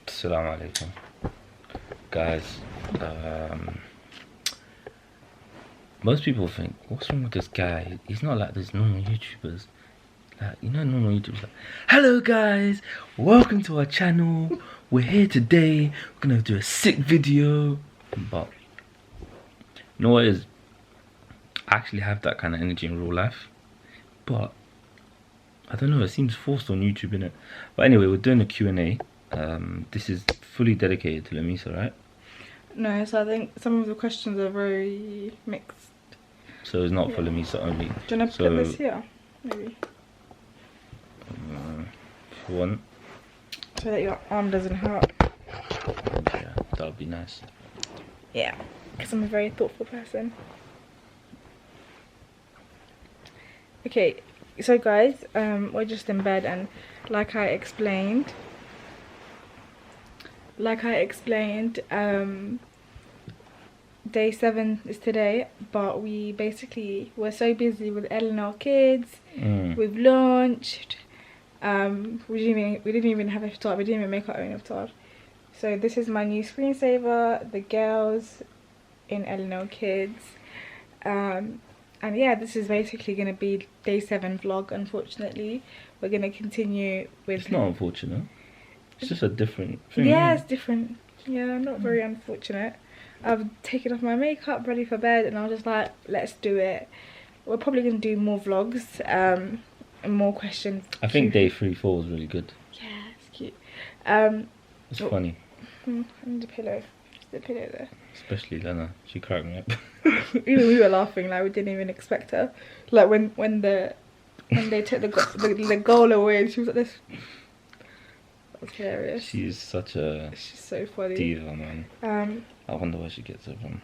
Assalamu alaikum, guys. Most people think, what's wrong with this guy? He's not like those normal YouTubers. Like, you know, normal YouTubers like, hello guys, welcome to our channel. We're here today. We're gonna do a sick video. But you know what it is? I actually have that kind of energy in real life, but I don't know, it seems forced on YouTube, innit? But anyway, we're doing a Q&A. This is fully dedicated to Lamesa, right? No, so I think some of the questions are very mixed. So it's not for Lamesa only. Do you want to put this here, maybe? If you want. So that your arm doesn't hurt. Yeah, that would be nice. Yeah, because I'm a very thoughtful person. Okay, so guys, we're just in bed, and like I explained, day 7 is today, but we basically were so busy with L&L Kids. We've launched. We didn't even have iftar. We didn't even make our own iftar. So this is my new screensaver, the girls in L&L Kids. And yeah, this is basically going to be day 7 vlog. Unfortunately, we're going to continue with. It's not unfortunate. It's just a different thing. Yeah, it's different. Yeah, not very unfortunate. I've taken off my makeup, ready for bed, and I was just like, let's do it. We're probably going to do more vlogs and more questions. I think day 3-4 was really good. Yeah, it's cute. It's funny. And the pillow. The pillow there. Especially Lena. She cracked me up. Even we were laughing, like we didn't even expect her. Like when they took the goal away, and she was like this. That was hilarious. She's such a. She's so funny. Diva, man. I wonder where she gets it from.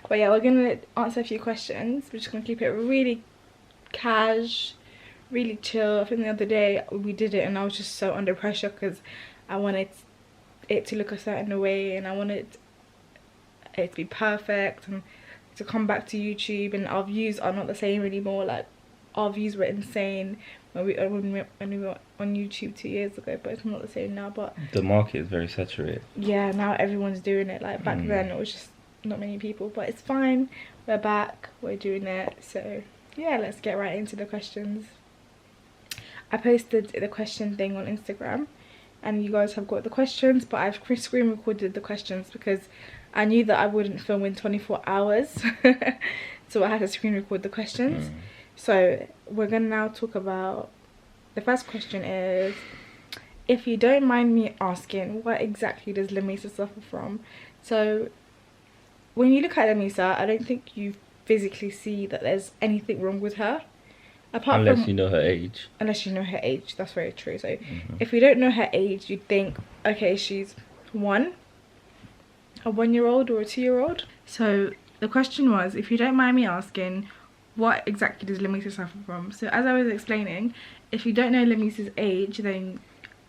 But yeah, we're gonna answer a few questions. We're just gonna keep it really cash, really chill. I think the other day we did it, and I was just so under pressure because I wanted it to look a certain way, and I wanted it to be perfect and to come back to YouTube. And our views are not the same anymore. Like our views were insane when we were on YouTube 2 years ago, but it's not the same now. But the market is very saturated. Yeah, now everyone's doing it. Like back then it was just not many people, but it's fine. We're back, we're doing it. So yeah, let's get right into the questions. I posted the question thing on Instagram, and you guys have got the questions, but I've screen recorded the questions because I knew that I wouldn't film in 24 hours. So I had to screen record the questions. So we're gonna now talk about, the first question is, if you don't mind me asking, what exactly does Lamesa suffer from? So when you look at Lamesa, I don't think you physically see that there's anything wrong with her. Unless you know her age. Unless you know her age, that's very true. So if you don't know her age, you'd think, okay, she's a 1-year-old or a 2-year-old. So the question was, if you don't mind me asking, what exactly does Lamesa suffer from? So as I was explaining, if you don't know Lamesa's age, then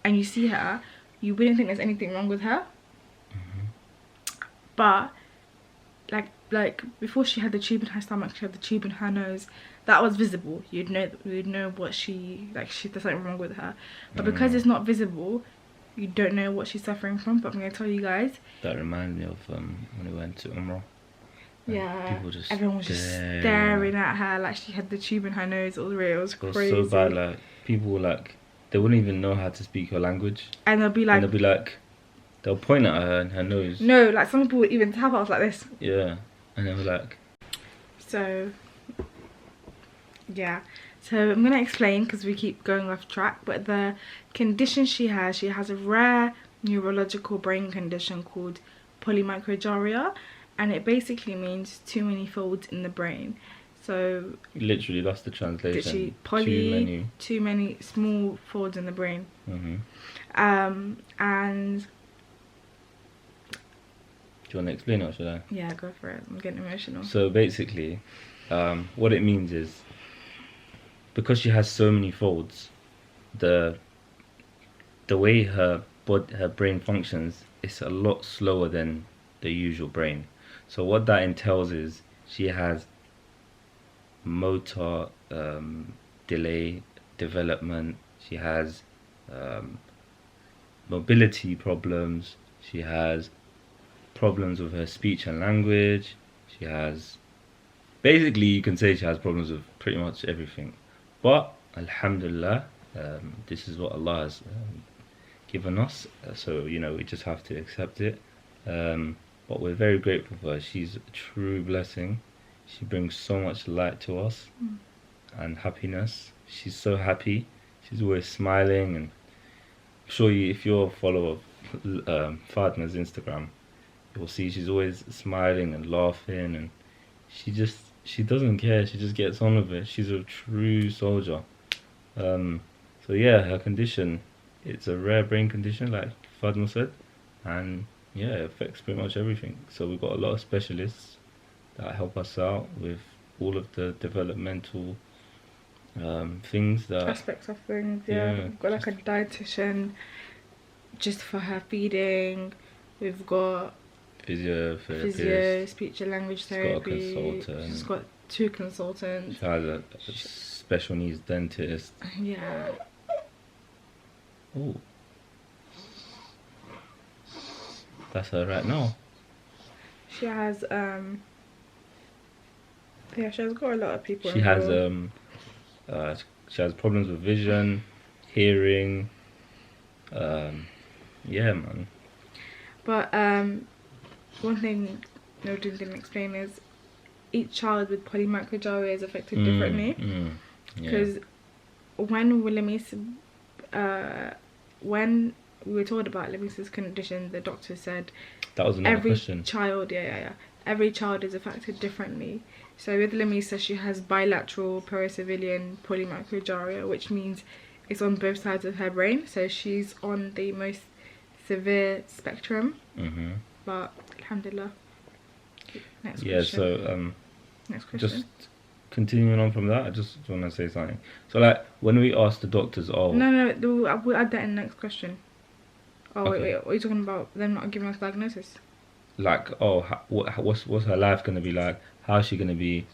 and you see her, you wouldn't think there's anything wrong with her. But like before she had the tube in her stomach, she had the tube in her nose. That was visible. You'd know what there's something wrong with her. But because it's not visible, you don't know what she's suffering from. But I'm gonna tell you guys. That reminded me of when we went to Umrah. Yeah, everyone was just staring at her like she had the tube in her nose all the way. It was crazy. It was so bad. Like people were like, they wouldn't even know how to speak her language. And they'll point at her and her nose. No, like some people would even tap us like this. Yeah, and they were like. So yeah, so I'm gonna explain because we keep going off track. But the condition she has a rare neurological brain condition called polymicrogyria. And it basically means too many folds in the brain. So literally, that's the translation. Too many small folds in the brain. And do you want to explain it, or should I? Yeah, go for it. I'm getting emotional. So basically, what it means is, because she has so many folds, the way her brain functions is a lot slower than the usual brain. So what that entails is she has motor delay development. She has um, mobility problems. She has problems with her speech and language. She has, basically, you can say she has problems with pretty much everything. But Alhamdulillah, this is what Allah has given us. So we just have to accept it. But we're very grateful for her. She's a true blessing. She brings so much light to us and happiness. She's so happy. She's always smiling, and I'm sure if you're a follower of Fadna's Instagram, you'll see she's always smiling and laughing, and she doesn't care. She just gets on with it. She's a true soldier. So yeah, her condition, it's a rare brain condition, like Fadma said, and yeah, it affects pretty much everything. So we've got a lot of specialists that help us out with all of the developmental things, that aspects of things. Yeah, we've got like a dietitian just for her feeding. We've got physio, speech and language therapy. Got a consultant. She's got 2 consultants. She has a special needs dentist. Yeah. Oh, that's her right now. She has yeah, she has got a lot of people. She has she has problems with vision, hearing. Yeah, man. But one thing Nodin didn't explain is each child with polymicrogyria is affected differently. Because when when we were told about Lamesa's condition, the doctor said that was another question. Every child is affected differently. So with Lamesa, she has bilateral pericivilian polymicrogyria, which means it's on both sides of her brain. So she's on the most severe spectrum. But alhamdulillah. Next question. So next question. Just continuing on from that, I just want to say something. So like when we asked the doctors, no, we'll add that in the next question. Wait, what are you talking about? Them not giving us diagnosis? Like, what's her life gonna be like? How's she gonna be?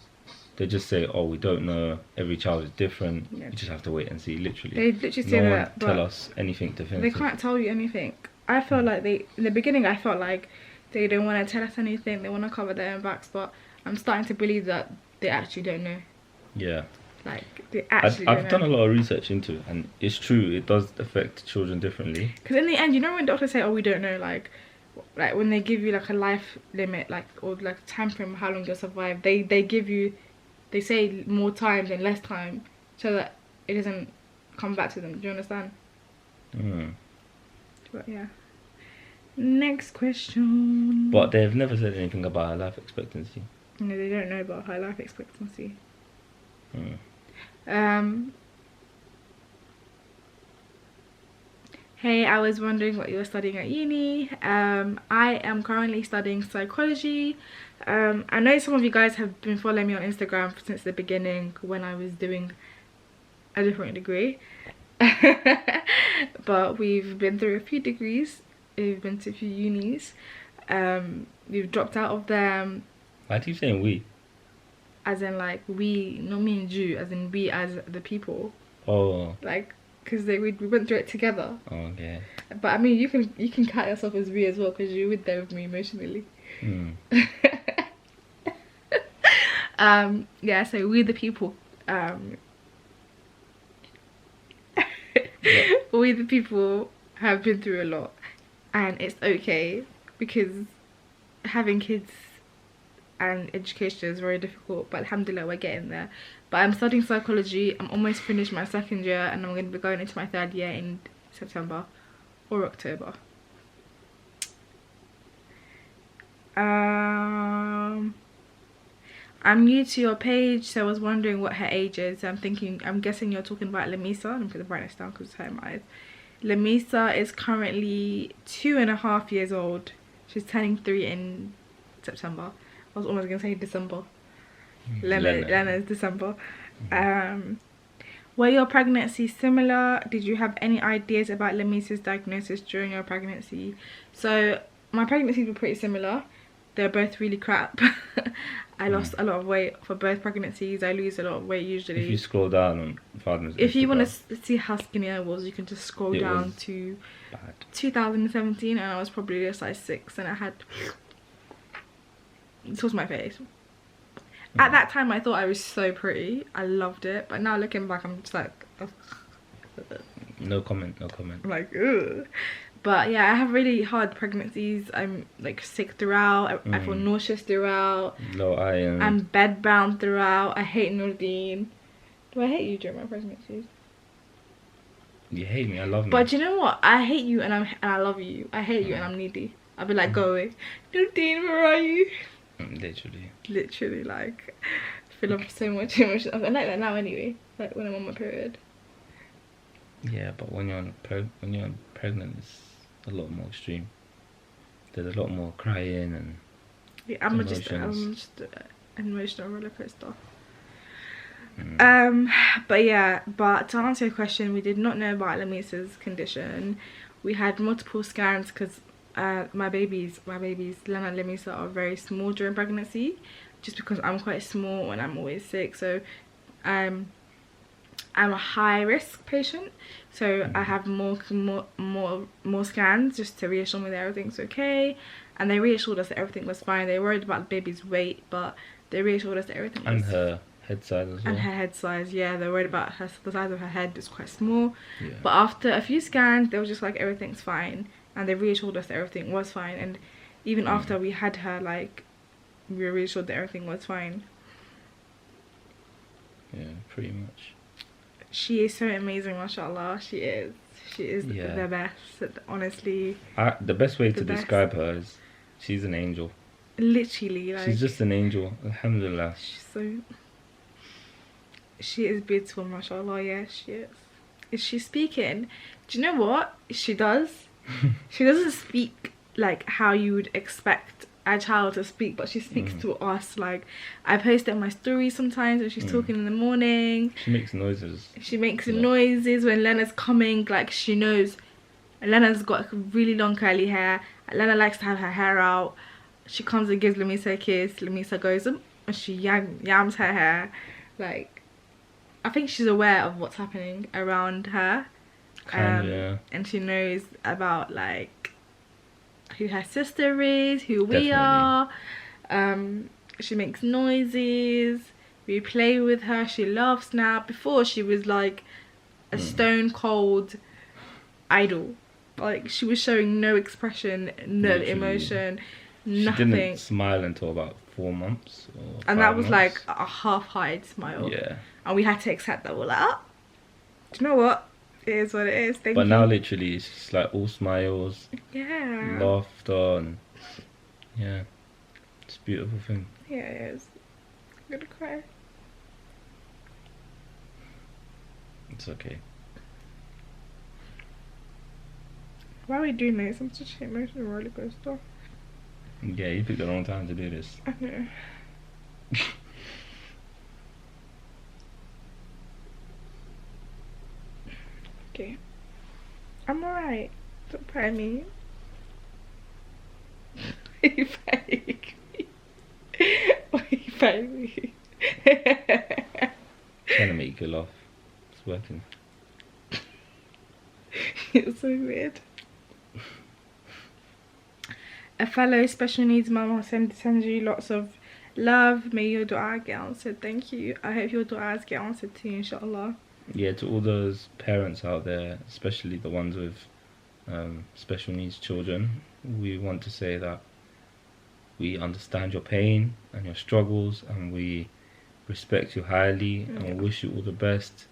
They just say, we don't know. Every child is different. Yeah. You just have to wait and see. Literally, they literally say that. No one tell us anything definitive. They can't tell you anything. I felt like in the beginning, I felt like they don't want to tell us anything. They want to cover their own backs, but I'm starting to believe that they actually don't know. Yeah. Like, they actually don't know. I've done a lot of research into it, and it's true. It does affect children differently. Because in the end, when doctors say, we don't know, like when they give you like a life limit, or like time frame how long you'll survive, they say more time than less time, so that it doesn't come back to them. Do you understand? But yeah. Next question. But they've never said anything about her life expectancy. No, they don't know about her life expectancy. Hey, I was wondering what you were studying at uni. I am currently studying psychology. I know some of you guys have been following me on Instagram since the beginning when I was doing a different degree. But we've been through a few degrees. We've been to a few unis. We've dropped out of them. Why do you saying we? As in like we, not me and you, as in we as the people. Oh. Like, because we went through it together. Oh, okay. But I mean, you can count yourself as we as well, because you were there with me emotionally. Yeah, so we the people. We the people have been through a lot, and it's okay, because having kids and education is very difficult, but alhamdulillah we're getting there. But I'm studying psychology. I'm almost finished my 2nd year, and I'm going to be going into my 3rd year in September or October. I'm new to your page, so I was wondering what her age is. I'm guessing you're talking about Lamesa. I'm going to write this down because it's her in my eyes. Lamesa is currently 2.5 years old. She's turning 3 in September. I was almost going to say December. Lena is December. Were your pregnancies similar? Did you have any ideas about Lamesa's diagnosis during your pregnancy? So my pregnancies were pretty similar. they're both really crap. I lost a lot of weight for both pregnancies. I lose a lot of weight usually. If you scroll down on Father's If you want Instagram, to see how skinny I was, you can just scroll it down was to bad. 2017, and I was probably a size 6, and I had, this was my face. At that time I thought I was so pretty. I loved it, but now looking back I'm just like, ugh. No comment. I'm like, ugh. But yeah, I have really hard pregnancies. I'm like sick throughout. I feel nauseous throughout. Low iron. I'm bedbound throughout. I hate Nordine. Do I hate you during my pregnancies? You hate me, I love me. But you know what? I hate you and I love you. I hate you and I'm needy. I'll be like, go away. Nordine, where are you? Literally, like, I feel like so much emotion. I'm like that now anyway. Like when I'm on my period. Yeah, but when you're pregnant, it's a lot more extreme. There's a lot more crying and yeah, I'm emotions. just an emotional roller coaster. Mm. But to answer your question, we did not know about Lamesa's condition. We had multiple scans because my babies, Lana and Lamesa, are very small during pregnancy, just because I'm quite small and I'm always sick. So I'm a high risk patient, so I have more scans just to reassure me that everything's okay. And they reassured us that everything was fine. They were worried about the baby's weight, but they reassured us that everything was. And her head size as well. And her head size, yeah. They're worried about the size of her head is quite small. Yeah. But after a few scans, they were just like, everything's fine. And they reassured us that everything was fine. And even after we had her, like, we were reassured that everything was fine. Yeah, pretty much. She is so amazing, mashallah. She is the best, honestly. The best way to describe her is she's an angel. Literally, like, she's just an angel. Alhamdulillah. She is beautiful, mashallah. Yeah, she is. Is she speaking? Do you know what she does? She doesn't speak like how you would expect a child to speak, but she speaks to us. Like, I post it on my stories sometimes when she's talking in the morning. She makes noises. She makes noises when Lena's coming. Like, she knows. Lena's got really long curly hair. Lena likes to have her hair out. She comes and gives Lamesa a kiss. Lamesa goes and she yams her hair. Like, I think she's aware of what's happening around her. Yeah. And she knows about, like, who her sister is, who we are. She makes noises. We play with her. She laughs now. Before, she was like a stone cold idol. Like, she was showing no expression, no emotion, nothing. She didn't smile until about 4 months. And that was like a half-hide smile. Yeah. And we had to accept that. We're like, oh, do you know what? It is what it is. Thank you. But now, literally, it's just like all smiles, laughter, and yeah, it's a beautiful thing. Yeah, it is. I'm gonna cry. It's okay. Why are we doing this? I'm such an emotional roller coaster. Yeah, you picked the wrong time to do this. I know. Okay. I'm alright. Don't pray me. Why are you praying me? Why are you praying me? Trying to make you laugh. It's working. You're so weird. A fellow special needs mama sends you lots of love. May your dua get answered. Thank you. I hope your duas get answered too, inshallah. Yeah, to all those parents out there, especially the ones with special needs children, we want to say that we understand your pain and your struggles, and we respect you highly, and we wish you all the best.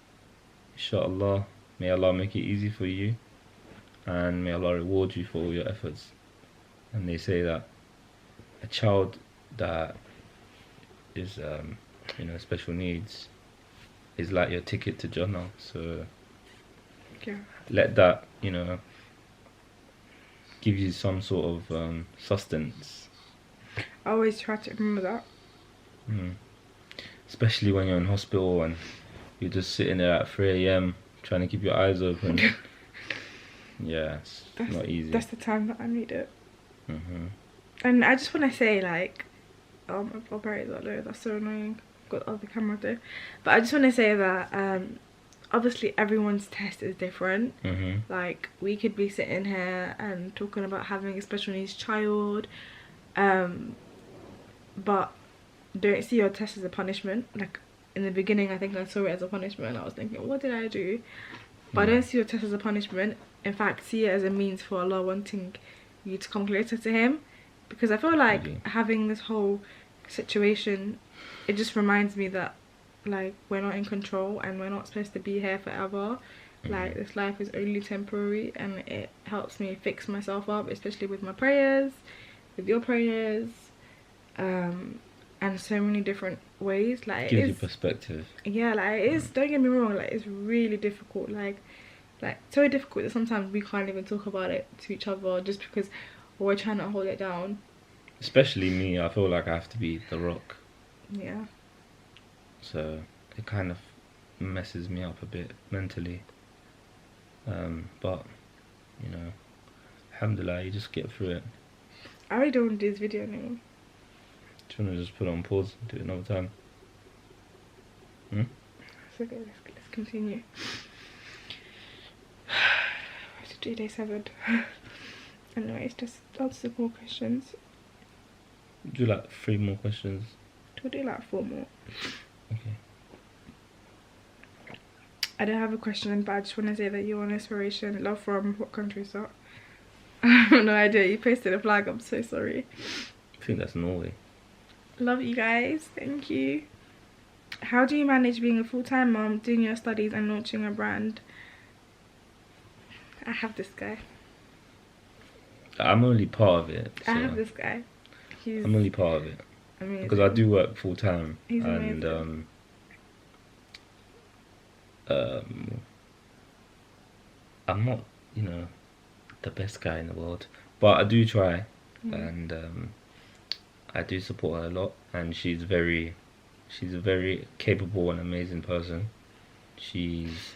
Inshallah, may Allah make it easy for you, and may Allah reward you for all your efforts. And they say that a child that is special needs is like your ticket to Jannah. So let that give you some sort of sustenance. I always try to remember that. Especially when you're in hospital and you're just sitting there at 3 AM trying to keep your eyes open. Yeah, it's not easy. That's the time that I need it. And I just want to say, like, oh my god, Barry's not low, that's so annoying. Got the other camera though. But I just want to say that obviously everyone's test is different. Like, we could be sitting here and talking about having a special needs child, but don't see your test as a punishment. Like, in the beginning I think I saw it as a punishment. I was thinking, what did I do? But I don't see your test as a punishment. In fact, see it as a means for Allah wanting you to come closer to him. Because I feel like having this whole situation, it just reminds me that, like, we're not in control and we're not supposed to be here forever. Like, this life is only temporary, and it helps me fix myself up, especially with my prayers, with your prayers, and so many different ways. Like, gives you perspective. Yeah, like, it is, don't get me wrong, like, it's really difficult, like so difficult that sometimes we can't even talk about it to each other just because we're trying to hold it down. Especially me, I feel like I have to be the rock. Yeah. So it kind of messes me up a bit mentally. But, you know, alhamdulillah, you just get through it. I really don't want to do this video anymore. Do you want to just put it on pause and do it another time? It's okay, let's continue. To do day 7. Anyways, just answer more questions. Do like 3 more questions. We'll do like 4 more. Okay. I don't have a question, but I just want to say that you're an inspiration. Love from what country is that? I have no idea. You posted a flag. I'm so sorry. I think that's Norway. Love you guys. Thank you. How do you manage being a full-time mom, doing your studies and launching a brand? I have this guy. I'm only part of it. So I have this guy. I'm only part of it. Amazing. Because I do work full time. He's and amazing. I'm not, you know, the best guy in the world, but I do try. And I do support her a lot, and she's a very capable and amazing person. She's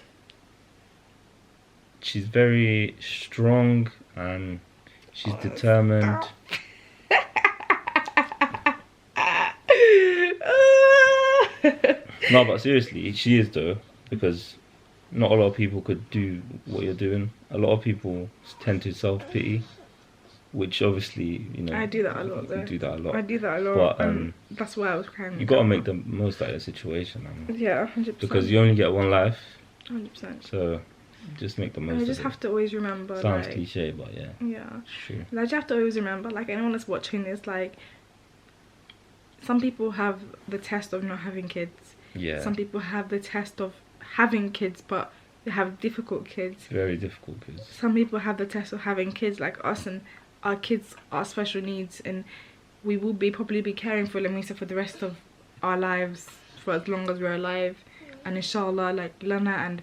very strong, and she's determined. No, but seriously, she is though, because not a lot of people could do what you're doing. A lot of people tend to self-pity, which obviously, you know, I do that a lot though. You do that a lot. I do that a lot, but that's why I was crying. You gotta make the most out of the situation, yeah, 100%. because you only get one life. 100%. So just make the most of it. I just have to always remember. Sounds like, cliche, but yeah. Yeah. True. Like, you have to always remember, like, anyone that's watching this, like, some people have the test of not having kids. Yeah. Some people have the test of having kids, but they have difficult kids. Very difficult kids. Some people have the test of having kids, like us, and our kids are special needs, and we will probably be caring for Lamesa for the rest of our lives, for as long as we're alive. And inshallah, like, Lana and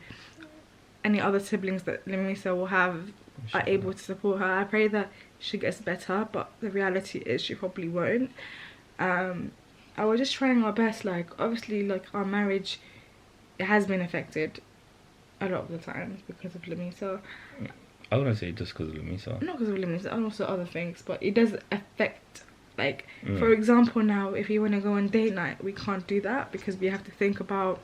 any other siblings that Lamesa will have are able to support her. I pray that she gets better, but the reality is she probably won't. I was just trying our best. Like, obviously, like, our marriage, it has been affected a lot of the times because of Lamesa. I wouldn't say just because of Lamesa. Not because of Lamesa, and also other things, but it does affect, like, for example, now if you want to go on date night, we can't do that because we have to think about.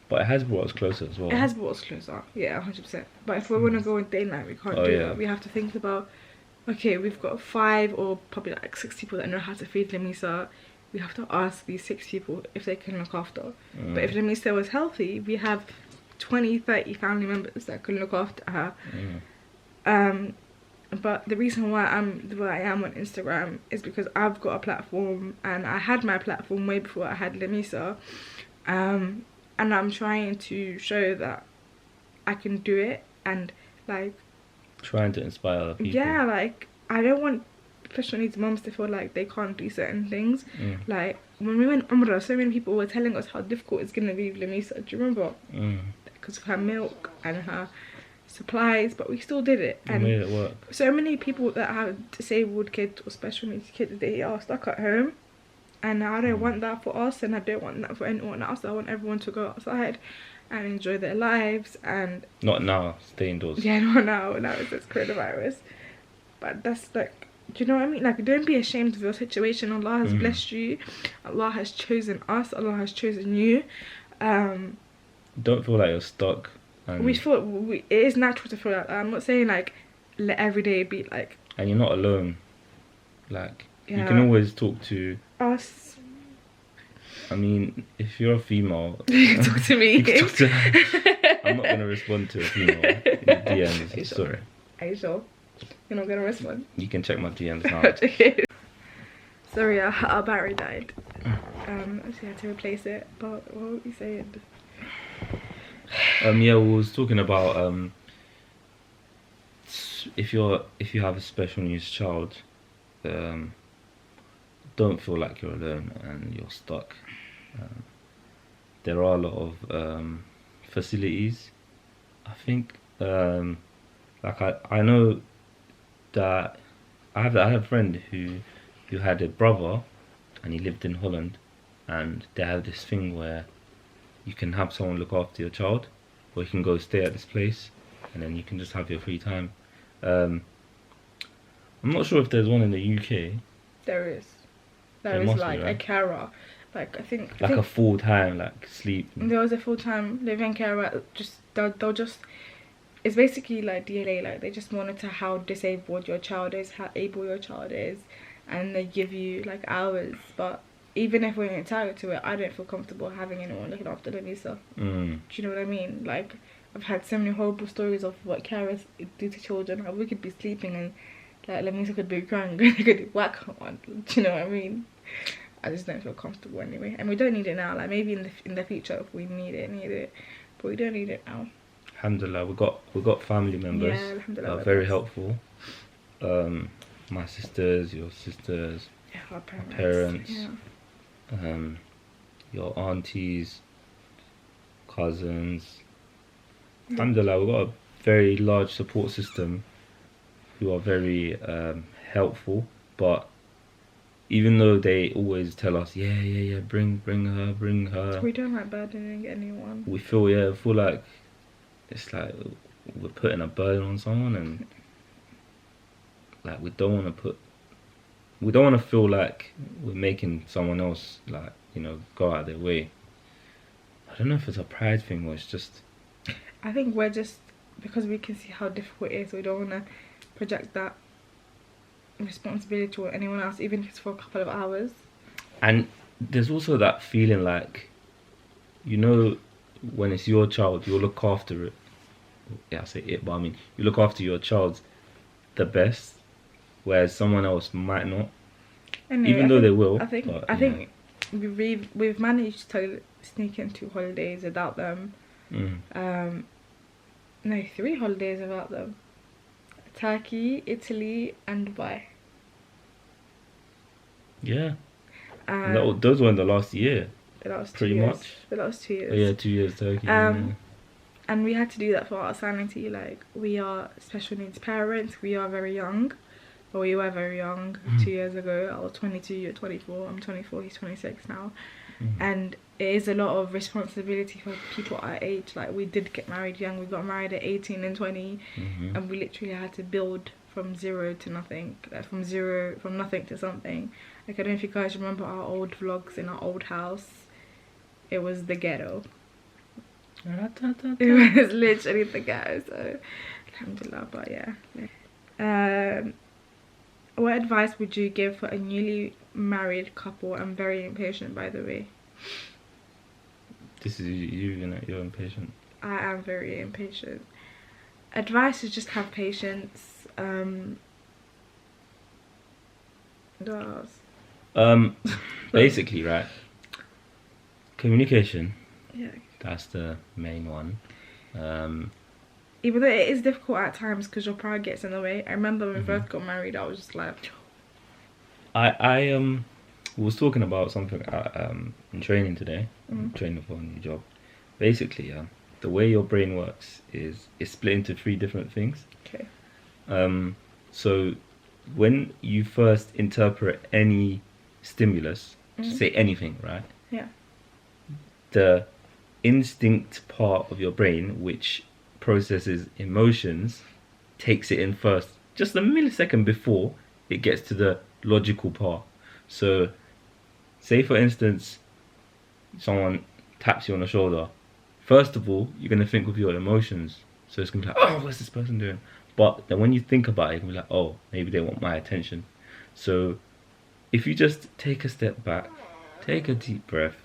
But it has brought us closer as well. It has brought us closer, yeah, 100%. But if we want to go on date night, we can't do that. We have to think about, okay, we've got 5 or probably like 6 people that know how to feed Lamesa. We have to ask these 6 people if they can look after. But if Lamesa was healthy, we have 20, 30 family members that can look after her. But the reason why I'm the way I am on Instagram is because I've got a platform, and I had my platform way before I had Lamesa. And I'm trying to show that I can do it, and, like, trying to inspire other people. Yeah, like, I don't want special needs moms to feel like they can't do certain things. Like, when we went Umrah, so many people were telling us how difficult it's going to be with Lamesa. Do you remember? Because of her milk and her supplies, but we still did it. And made it work. So many people that have disabled kids or special needs kids, they are stuck at home. And I don't want that for us, and I don't want that for anyone else. I want everyone to go outside and enjoy their lives. And not now, stay indoors. yeah, not now. Now it's this coronavirus. But that's, like, Do you know what I mean? Like, don't be ashamed of your situation. Allah has blessed you. Allah has chosen us. Allah has chosen you. Don't feel like you're stuck. And It is natural to feel like that. I'm not saying like let every day be like. And you're not alone. Like, Yeah. you can always talk to Us. I mean, if you're a female, You can talk to me. you can talk to her. I'm not gonna respond to a female in DMs. Are you sure? Sorry. Are you sure? You're not gonna respond? You can check my DMs now. Sorry, our battery died. So I had to replace it. But what were you saying? Yeah, we was talking about if you have a special needs child, don't feel like you're alone and you're stuck. There are a lot of facilities. I think like I know that I have a friend who had a brother and he lived in Holland, and they have this thing where you can have someone look after your child, or you can go stay at this place and then you can just have your free time. I'm not sure if there's one in the UK. There is. There There is must be, like a right? carer. Like I think Like a full time like sleep. there was a full-time living carer. Just they'll just. It's basically like DLA. Like they just monitor how disabled your child is, how able your child is, and they give you like hours. But even if we're entitled to it, I don't feel comfortable having anyone looking after Lamesa. Do you know what I mean? Like I've had so many horrible stories of what carers do to children. How we could be sleeping and like Lamesa could be crying, they could whack one. Do you know what I mean? I just don't feel comfortable anyway, and we don't need it now. Like maybe in the future if we need it, but we don't need it now. Alhamdulillah, we got family members Yeah, that alhamdulillah, are very that's- helpful. My sisters, your sisters, Yeah, our parents. Yeah. Your aunties, cousins. Alhamdulillah, we've got a very large support system who are very helpful. But even though they always tell us, yeah, bring her, We don't like burdening anyone. we feel like it's like we're putting a burden on someone, and like we don't want to feel like we're making someone else like go out of their way. I don't know if it's a pride thing or it's just. I think we're just, because we can see how difficult it is, we don't want to project that responsibility to anyone else, even if it's for a couple of hours. And there's also that feeling like, when it's your child, you'll look after it. Yeah, I say it, but I mean, you look after your child the best, whereas someone else might not. Anyway, Even though they will. I think but, I think we've managed to sneak in 2 holidays without them. No, 3 holidays without them. Turkey, Italy, and Dubai. Yeah. Those were in the last year. The last 2 pretty years. much. The last 2 years. Oh, yeah, 2 years Turkey. And we had to do that for our sanity. Like, we are special needs parents. We are very young. Well, we were very young 2 years ago. I was 22, you're 24. I'm 24, he's 26 now. And it is a lot of responsibility for people our age. Like, we did get married young. We got married at 18 and 20. And we literally had to build from zero to nothing. Like, from nothing to something. Like, I don't know if you guys remember our old vlogs in our old house. It was the ghetto. It was literally the ghetto. So, alhamdulillah, but yeah. What advice would you give for a newly married couple? I'm very impatient, by the way. This is you're impatient. I am very impatient. Advice is just have patience. What else? Basically, right? Communication. Yeah. That's the main one. Even though it is difficult at times because your pride gets in the way. I remember when we first got married, I was just like, I was talking about something in training today. Training for a new job. Basically, the way your brain works is it's split into 3 different things. okay. So when you first interpret any stimulus, say anything, right? Yeah. The instinct part of your brain, which processes emotions, takes it in first, just a millisecond before it gets to the logical part. So, say for instance, someone taps you on the shoulder. First of all, you're gonna think with your emotions. So it's gonna be like, oh, what's this person doing? But then when you think about it, you're gonna be like, oh, maybe they want my attention. So if you just take a step back, take a deep breath,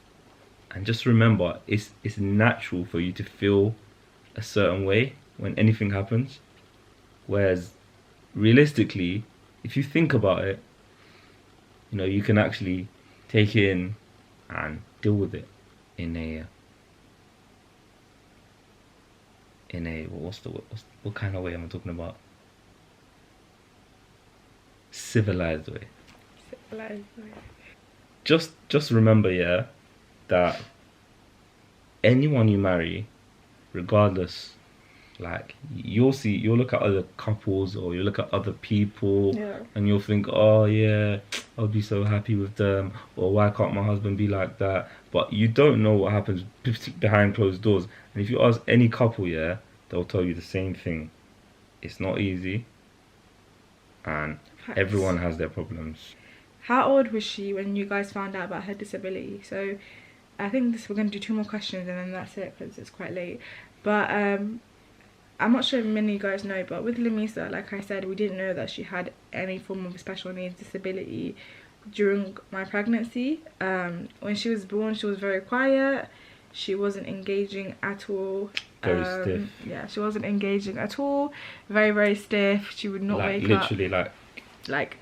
and just remember, it's natural for you to feel a certain way when anything happens. Whereas realistically, if you think about it, you know, you can actually take it in and deal with it in a what kind of way am I talking about? Civilized way. Civilized way. Just remember, yeah, that anyone you marry, regardless, like you'll look at other couples or you look at other people, Yeah. and you'll think, oh yeah, I'll be so happy with them, or why can't my husband be like that? But you don't know what happens behind closed doors. And if you ask any couple, yeah, they'll tell you the same thing. It's not easy, and Facts. everyone has their problems. How old was she when you guys found out about her disability? So I think we're going to do 2 more questions and then that's it because it's quite late. But I'm not sure if many of you guys know, but with Lamesa, like I said, we didn't know that she had any form of special needs disability during my pregnancy. When she was born, she was very quiet. She wasn't engaging at all. Very stiff. Yeah, she wasn't engaging at all. Very, very stiff. She would not Like wake literally, up. like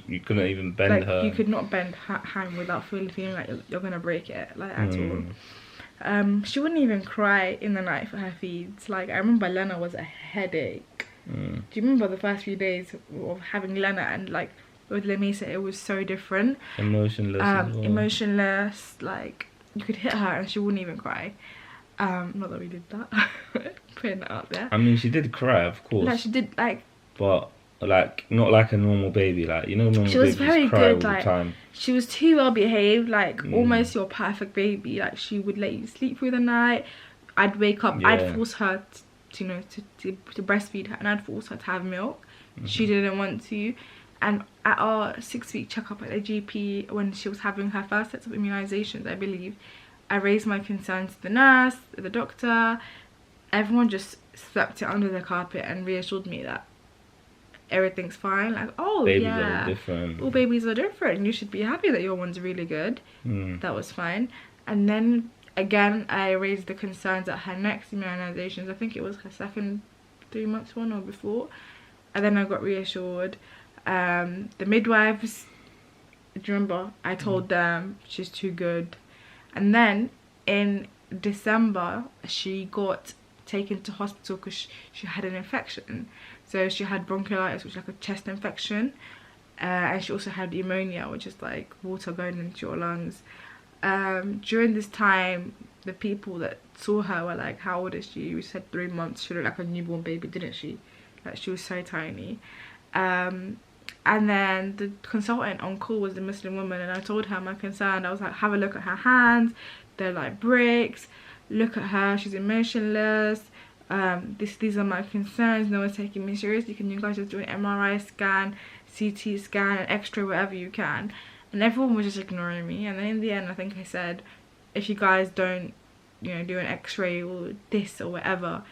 you couldn't even bend her. You could not bend her hand without feeling like you're gonna break it, like at all. She wouldn't even cry in the night for her feeds. Like I remember Lena was a headache. Do you remember the first few days of having Lena, and like with Lamesa it was so different. Emotionless as well. Emotionless, like you could hit her and she wouldn't even cry. Not that we did that. Putting that out there. I mean, she did cry, of course. Like she did, like, but like not like a normal baby, like, you know, normal she was babies very cry good, all like the time. she was too well behaved, like almost your perfect baby. Like she would let you sleep through the night. I'd wake up, I'd force her to breastfeed her, and I'd force her to have milk. She didn't want to. And at our 6-week checkup at the GP, when she was having her first sets of immunizations, I believe, I raised my concern to the nurse, the doctor. Everyone just swept it under the carpet and reassured me that everything's fine. Like, oh Babies yeah, are different. all babies are different. You should be happy that your one's really good. That was fine. And then again, I raised the concerns at her next immunizations. I think it was her second 3 months one or before. And then I got reassured. The midwives, do you remember? I told them she's too good. And then in December, she got taken to hospital because she had an infection. So she had bronchiolitis, which is like a chest infection. And she also had pneumonia, which is like water going into your lungs. During this time, the people that saw her were like, how old is she? We said 3 months. She looked like a newborn baby, didn't she? Like she was so tiny. And then the consultant on call was a Muslim woman, and I told her my concern. I was like, have a look at her hands, they're like bricks. Look at her, she's emotionless. These are my concerns. No one's taking me seriously. Can you guys just do an MRI scan, CT scan, an X-ray, whatever you can? And everyone was just ignoring me. And then in the end, I think I said, if you guys don't, you know, do an X-ray or this or whatever,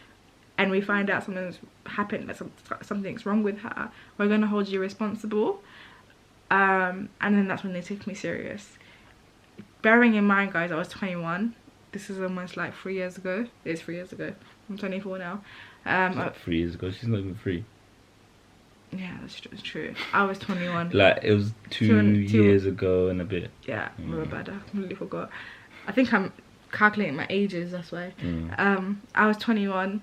and we find out something's happened, that something's wrong with her, we're going to hold you responsible. And then that's when they took me serious. Bearing in mind, guys, I was 21. This is almost like 3 years ago. It is 3 years ago. I'm 24 now. Like 3 years ago. She's not even 3. Yeah, that's true. I was 21. Like, it was two years ago and a bit. Yeah, my bad. I completely forgot. I think I'm calculating my ages, that's why. I was 21.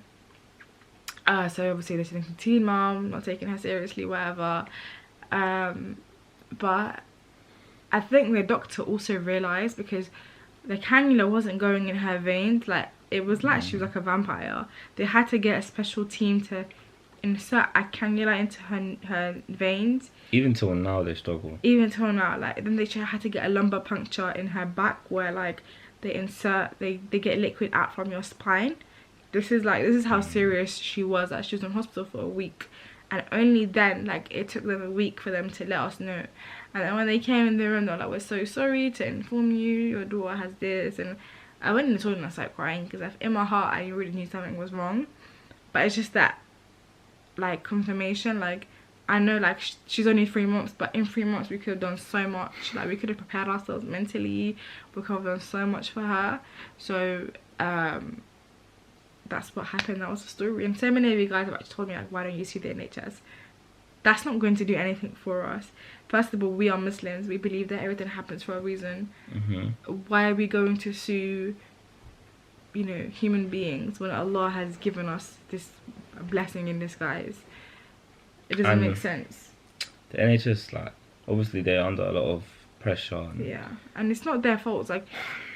So obviously they're thinking teen mom, not taking her seriously, whatever. But I think the doctor also realised, because the cannula wasn't going in her veins, like it was like she was like a vampire. They had to get a special team to insert a cannula into her veins. Even till now they struggle. Even till now, like then they had to get a lumbar puncture in her back, where like they get liquid out from your spine. This is how serious she was. That she was in hospital for a week, and only then, like, it took them a week for them to let us know. And then when they came in the room, they were like, we're so sorry to inform you, your daughter has this. And I went in the toilet and I started crying, because in my heart I really knew something was wrong. But it's just that, like, confirmation, like, I know, like, she's only 3 months, but in 3 months we could have done so much. Like, we could have prepared ourselves mentally, we could have done so much for her. So that's what happened. That was the story. And so many of you guys have actually told me, like, why don't you see the NHS? That's not going to do anything for us. First of all, we are Muslims, we believe that everything happens for a reason. Why are we going to sue, you know, human beings when Allah has given us this blessing in disguise? It doesn't make sense. The NHS, like, obviously they're under a lot of pressure. And yeah, and it's not their fault. It's like,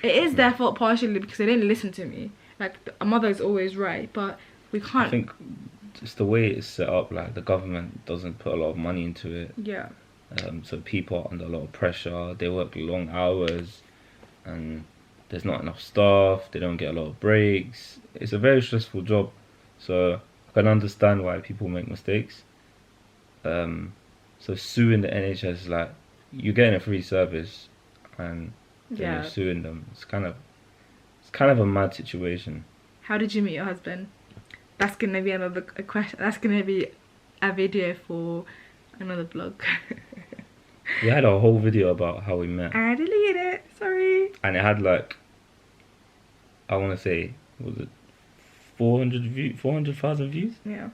it is their fault partially because they didn't listen to me. Like, a mother is always right, but we can't. I think it's the way it's set up. Like, the government doesn't put a lot of money into it. Yeah. So people are under a lot of pressure. They work long hours, and there's not enough staff. They don't get a lot of breaks. It's a very stressful job. So I can understand why people make mistakes. So suing the NHS is like, you're getting a free service, and then you're suing them. It's kind of a mad situation. How did you meet your husband? That's gonna be another question. That's gonna be a video for another vlog. We had a whole video about how we met. I deleted it. Sorry. And it had, like, I want to say, was it 400,000 views? Yeah.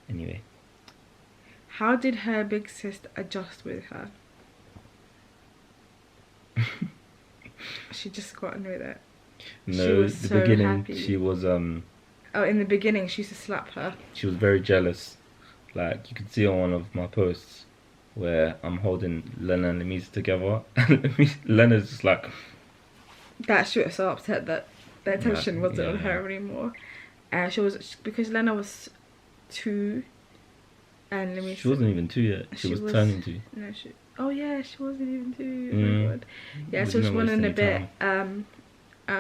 Anyway. How did her big sister adjust with her? She just got on with it. No, the beginning happy. She was Oh, in the beginning she used to slap her. She was very jealous. Like, you could see on one of my posts where I'm holding Lena and Lamesa together, and Lena's just like, that she was so upset that the attention wasn't on her anymore. She was, because Lena was 2 and Lamesa, she wasn't even 2 yet. She was turning 2. No, oh yeah, she wasn't even 2. Oh my god. Yeah, she was 1 and a bit.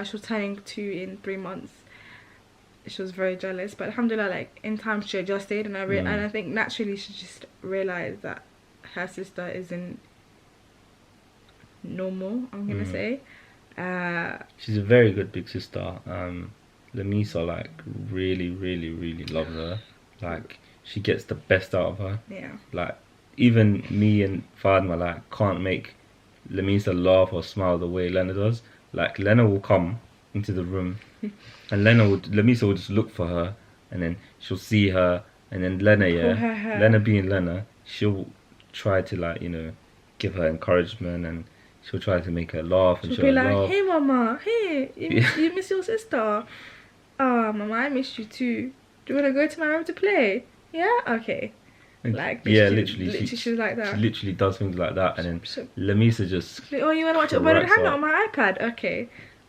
She was turning 2 in 3 months. She was very jealous, but alhamdulillah, like, in time she adjusted, and I think naturally she just realized that her sister isn't normal, I'm gonna say. She's a very good big sister. Lamesa, like, really loves her. Like, she gets the best out of her. Yeah. Like, even me and Fadma, like, can't make Lamesa laugh or smile the way Lena does. Like, Lena will come into the room and Lamesa will just look for her, and then she'll see her, and then Lena being Lena, she'll try to, like, you know, give her encouragement, and she'll try to make her laugh, and she'll be like, laugh. Hey mama, hey, you miss your sister? Oh mama, I missed you too. Do you want to go to my room to play? Yeah, okay. Like, yeah, literally she's like that. She literally does things like that, and then Lamesa just, oh, you want to watch it? But I have it on my iPad. Okay,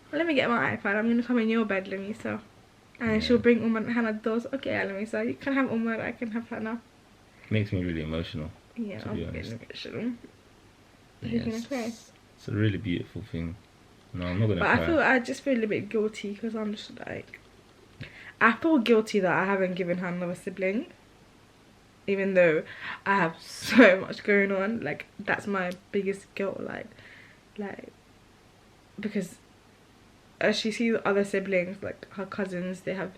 well, let me get my iPad. I'm gonna come in your bed, Lamesa. And then she'll bring Hannah doors. Okay, Lamesa, you can have Umar, I can have Hannah. Makes me really emotional. Yeah, I'm getting emotional. You're gonna cry. It's a really beautiful thing. No, I'm not gonna cry. But I just feel a bit guilty, because I'm just like, I feel guilty that I haven't given her another sibling, even though I have so much going on. Like, that's my biggest guilt. Like because as she sees other siblings, like her cousins, they have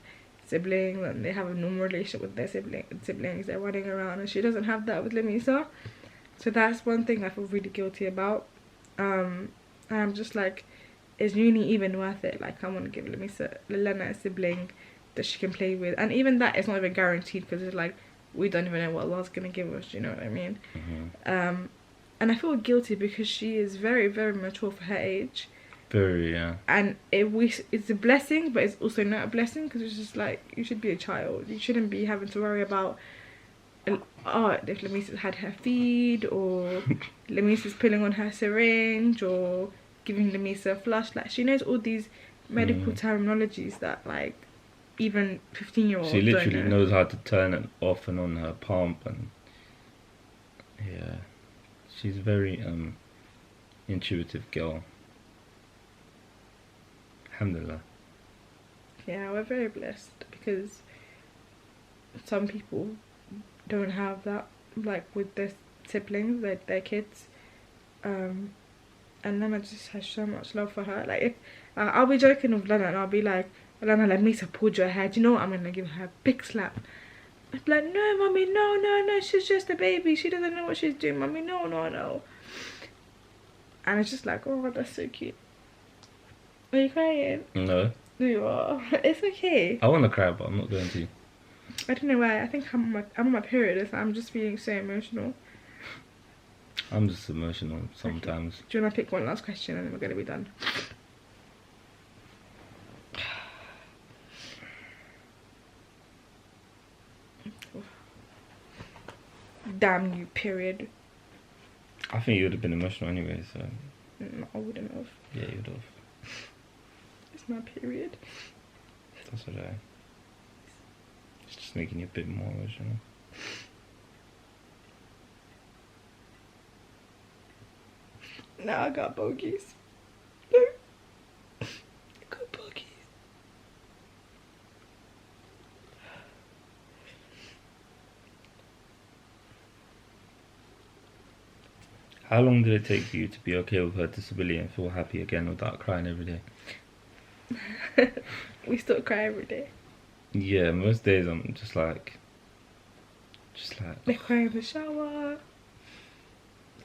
siblings and they have a normal relationship with their siblings. They're running around, and she doesn't have that with Lamesa. So that's one thing I feel really guilty about. And I'm just like, is uni even worth it? Like, I want to give Lena a sibling that she can play with, and even that is not even guaranteed, because it's like, we don't even know what Allah's gonna give us. Do you know what I mean? And I feel guilty because she is very mature for her age. Very, yeah. And it's a blessing, but it's also not a blessing, because it's just like, you should be a child. You shouldn't be having to worry about, oh, if Lamesa's had her feed, or Lamesa's pulling on her syringe, or giving Lamesa a flush. Like, she knows all these medical terminologies that, like, even 15-year-olds she literally don't know. knows how to turn it off and on her pump, and yeah, she's a very intuitive girl. Alhamdulillah. Yeah, we're very blessed because some people don't have that, like with their siblings, their kids. And Lena just has so much love for her. Like, if I'll be joking with Lena and I'll be like, Lena, let me pulled your hair. Do you know what? I'm gonna give her a big slap. I'd be like, no, mommy, no, no, no. She's just a baby. She doesn't know what she's doing, mommy. No, no, no. And it's just like, oh, that's so cute. Are you crying? No. You are. It's okay. I want to cry, but I'm not going to. I don't know why. I think I'm on my period. I'm just feeling so emotional. I'm just emotional sometimes. Okay. Do you want to pick one last question and then we're going to be done? Damn you, period. I think you would have been emotional anyway, so. No, I wouldn't have. Yeah, you would have. It's my period. That's what it's just making you a bit more emotional. Now I got bogies. No. I got bogies. How long did it take for you to be okay with her disability and feel happy again without crying every day? We still cry every day. Yeah, most days I'm just like I cry in the shower.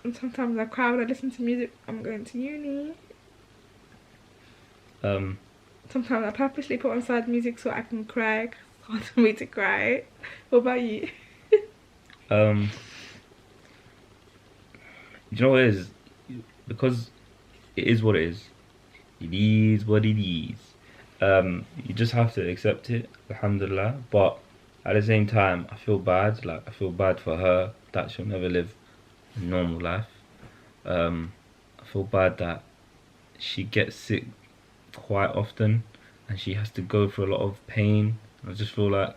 And sometimes I cry when I listen to music. I'm going to uni. Sometimes I purposely put on sad music so I can cry. 'Cause it's hard for me to cry. What about you? You know what it is? Because it is what it is. It is what it is. You just have to accept it, alhamdulillah. But at the same time, I feel bad. Like, I feel bad for her that she'll never live a normal life. I feel bad that she gets sick quite often and she has to go through a lot of pain. I just feel like,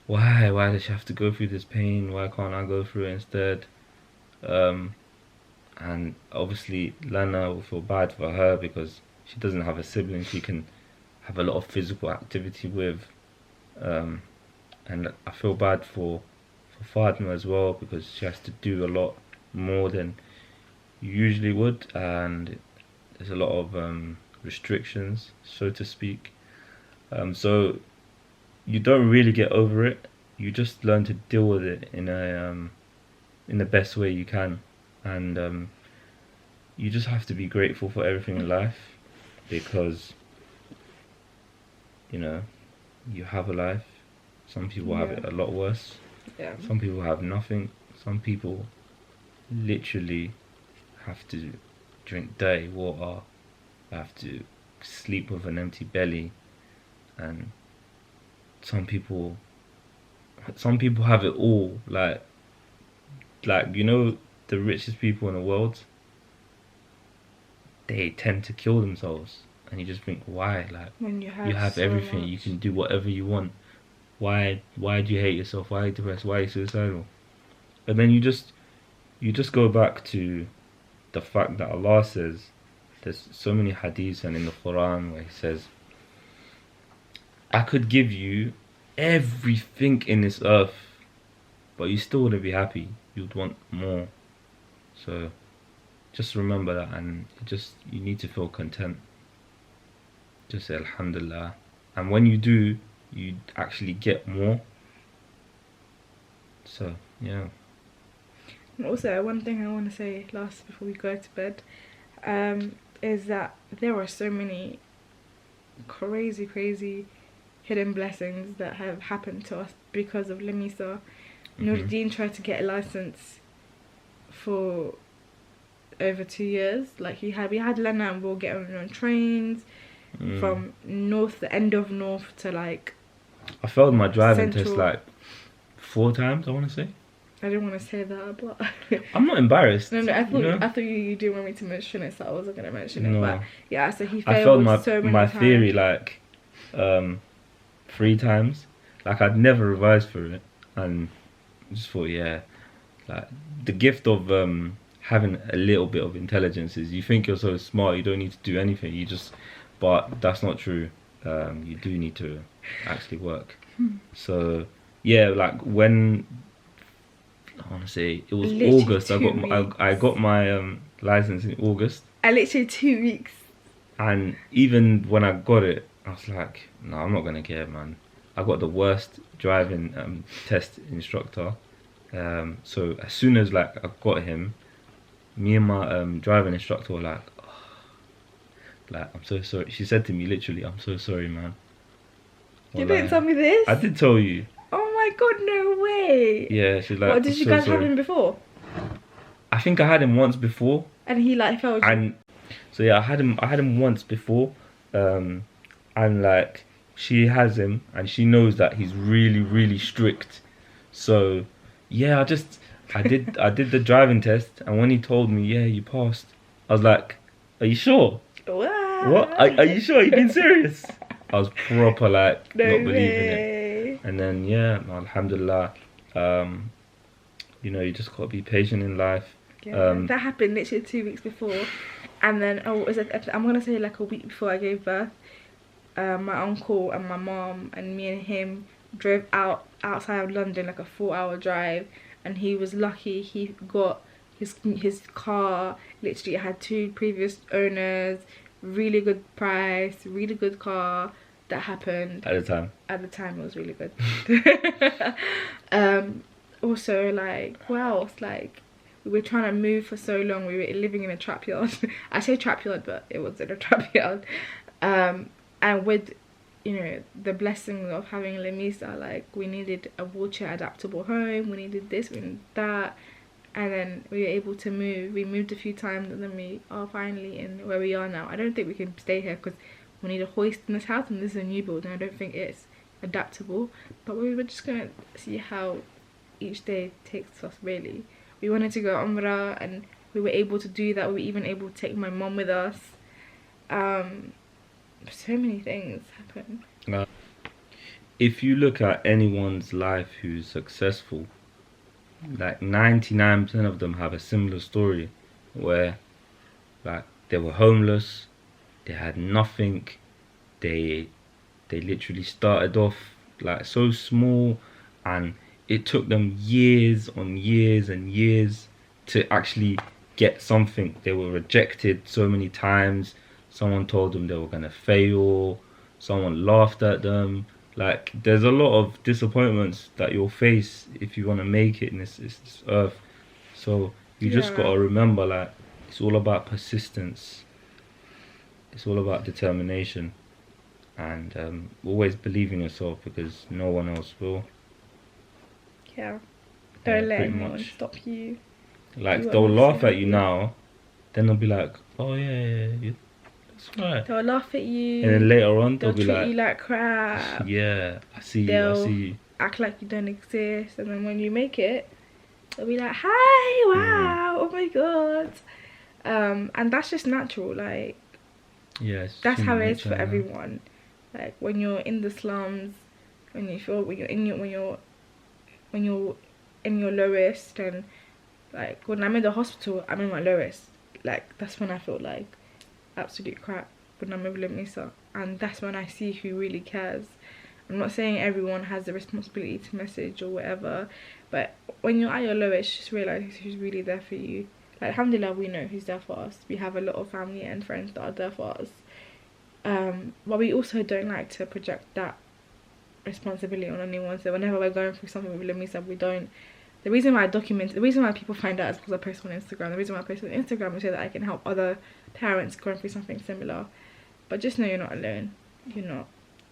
why does she have to go through this pain? Why can't I go through it instead? And obviously Lana will feel bad for her because she doesn't have a sibling she can have a lot of physical activity with. And I feel bad for Fatima as well because she has to do a lot more than you usually would, and there's a lot of restrictions, so to speak. So you don't really get over it. You just learn to deal with it in the best way you can, and you just have to be grateful for everything in life because you have a life. Some people have it a lot worse. Yeah. Some people have nothing. Some people literally have to drink dirty water, have to sleep with an empty belly, and some people have it all. Like the richest people in the world, they tend to kill themselves, and you just think, why? Like, when you have so everything, much. you can do whatever you want. Why do you hate yourself? Why are you depressed? Why are you suicidal? And then you just go back to the fact that Allah says, there's so many hadiths and in the Quran where He says, I could give you everything in this earth, but you still wouldn't be happy. You'd want more. So just remember that, and you need to feel content. Just say alhamdulillah, and when you do, you actually get more. So yeah. And also, one thing I want to say last before we go to bed is that there are so many crazy hidden blessings that have happened to us because of Lamesa. Nuruddin tried to get a license for over 2 years. Like we had Lena and we'll get on trains from the end of north to like. I failed my driving Central. test like 4 times, I want to say. I didn't want to say that, but I'm not embarrassed. No, I thought you didn't want me to mention it, so I wasn't gonna mention it. But yeah, so he I failed failed so many my times. theory like 3 times. Like, I'd never revised for it, and just thought, like the gift of having a little bit of intelligence is you think you're so smart you don't need to do anything. But that's not true. you do need to actually work. So yeah, like when I want to say it was Literally August. I got my license in August, I literally 2 weeks. and even when I got it, I was like, no, I'm not gonna care, man. I got the worst driving test instructor. So as soon as like I got him, me and my driving instructor were like, I'm so sorry. She said to me literally, I'm so sorry, man. You didn't tell me this? I did tell you. Oh my god, no way. Yeah, she's like, What, did I'm you so guys have sorry. him before? I think I had him once before. And he like failed you? And so yeah, I had him once before. And like she has him and she knows that he's really, really strict. So yeah, I did the driving test, and when he told me, yeah, you passed, I was like, are you sure? What? Are you sure? You being serious? I was proper like No not believing way. it. And then yeah, alhamdulillah, you know, you just gotta be patient in life. Yeah, that happened literally 2 weeks before, and then I'm gonna say like a week before I gave birth. My uncle and my mom and me and him drove outside of London, like a 4-hour drive, and he was lucky. He got his car. Literally, it had 2 previous owners. Really good price, really good car. That happened At the time. At the time, it was really good. Also, like, what else? Like, we were trying to move for so long. We were living in a trap yard. I say trap yard, but it wasn't a trap yard. And with, you know, the blessing of having Lamesa, like, we needed a wheelchair adaptable home. We needed this, we needed that. And then we were able to move. We moved a few times, and then we are finally in where we are now. I don't think we can stay here because we need a hoist in this house, and this is a new build, and I don't think it's adaptable. But we were just gonna see how each day takes us, really. We wanted to go Umrah, and we were able to do that. We were even able to take my mom with us. So many things happen. If you look at anyone's life who's successful, like 99% of them have a similar story where like they were homeless, they had nothing, they literally started off like so small, and it took them years on years and years to actually get something. They were rejected so many times. Someone told them they were gonna fail, someone laughed at them. Like, there's a lot of disappointments that you'll face if you want to make it in this earth. So you just gotta remember, like, it's all about persistence. It's all about determination, and always believe in yourself, because no one else will. Yeah. Don't let anyone stop you. Like, they'll laugh at you now, then they'll be like, oh yeah, that's right. They'll laugh at you, and then later on they'll be treat like, you like crap. Yeah, I see They'll you. Act like you don't exist, and then when you make it, they'll be like, hi, wow, oh my god. And that's just natural. Like, yes, that's how it is for everyone. Like, when you're in the slums, when you're in your lowest, and like when I'm in the hospital, I'm in my lowest. Like, that's when I feel like absolute crap, when I'm with Lamesa, and that's when I see who really cares. I'm not saying everyone has the responsibility to message or whatever, but when you're at your lowest, just realize who's really there for you. Like, alhamdulillah, we know who's there for us. We have a lot of family and friends that are there for us. But we also don't like to project that responsibility on anyone. So whenever we're going through something with Lamesa, we don't. The reason why people find out is because I post on Instagram. The reason why I post on Instagram is so that I can help other parents going through something similar. But just know you're not alone. You're not.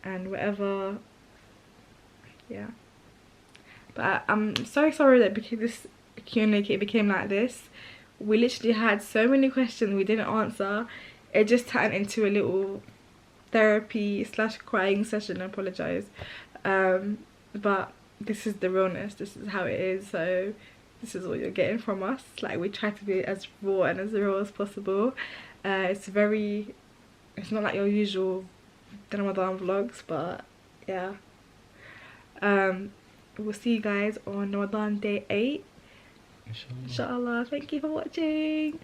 And whatever, yeah. But I'm so sorry that because this Q&A became like this. We literally had so many questions we didn't answer. It just turned into a little therapy / crying session. I apologize. But this is the realness. This is how it is. So this is what you're getting from us. Like, we try to be as raw and as real as possible. It's not like your usual Ramadan vlogs, but yeah. We'll see you guys on Ramadan day 8. Inshallah. Thank you for watching.